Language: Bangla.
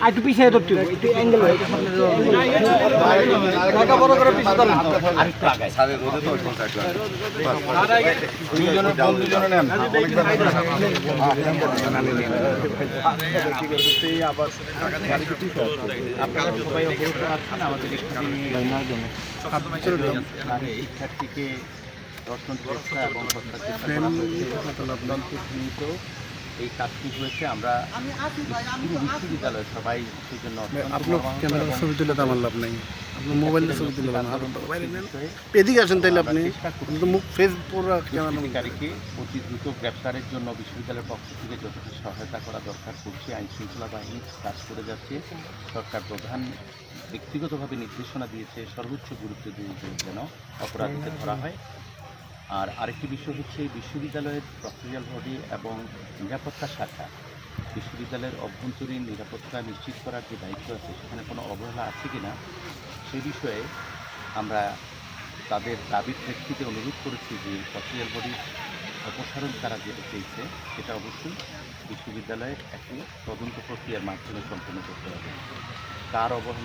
একটু পিছিয়ে ধরতে হবে, একটু অ্যাঙ্গেল হয় বড় করে পিছিয়ে ধরেন আরেকটু আগায় আপনারা সবাই অবগত আছেন আমাদের এখানে শিক্ষার্থীকে দর্শন চেষ্টা এবং হত্যা চেষ্টা করা হয়েছে। এই কাজটি হয়েছে আমরা বিশ্ববিদ্যালয় সবাই সেই জন্য আপনার ক্যামেরার ছবি তুলে তো আমার লাভ নাই, আপনার মোবাইলের ছবি তুলে এদিকে আসেন তাইলে আপনি তো মুখ ফেস পুরো ক্যামেরাকারীকে অতি দ্রুত গ্রেপ্তারের জন্য বিশ্ববিদ্যালয়ের পক্ষ থেকে যতটা সহায়তা করা দরকার করছে। আইন শৃঙ্খলা বাহিনী কাজ করে যাচ্ছে। সরকার প্রধান ব্যক্তিগতভাবে নির্দেশনা দিয়েছে সর্বোচ্চ গুরুত্ব দিয়ে যেন অপরাধীকে ধরা হয়। আর আরেকটি বিষয় হচ্ছে বিশ্ববিদ্যালয়ের প্রক্রিয়াল বডি এবং নিরাপত্তা শাখা বিশ্ববিদ্যালয়ের অভ্যন্তরীণ নিরাপত্তা নিশ্চিত করার যে দায়িত্ব আছে সেখানে কোনো অবহেলা আছে কি না সে বিষয়ে আমরা তাদের দাবির প্রেক্ষিতে অনুরোধ করেছি যে প্রক্রিয়াল বডির অপসারণ তারা যেটা চেয়েছে সেটা অবশ্যই বিশ্ববিদ্যালয়ের একটি তদন্ত প্রক্রিয়ার মাধ্যমে সম্পন্ন করতে হবে। কার অবহেলা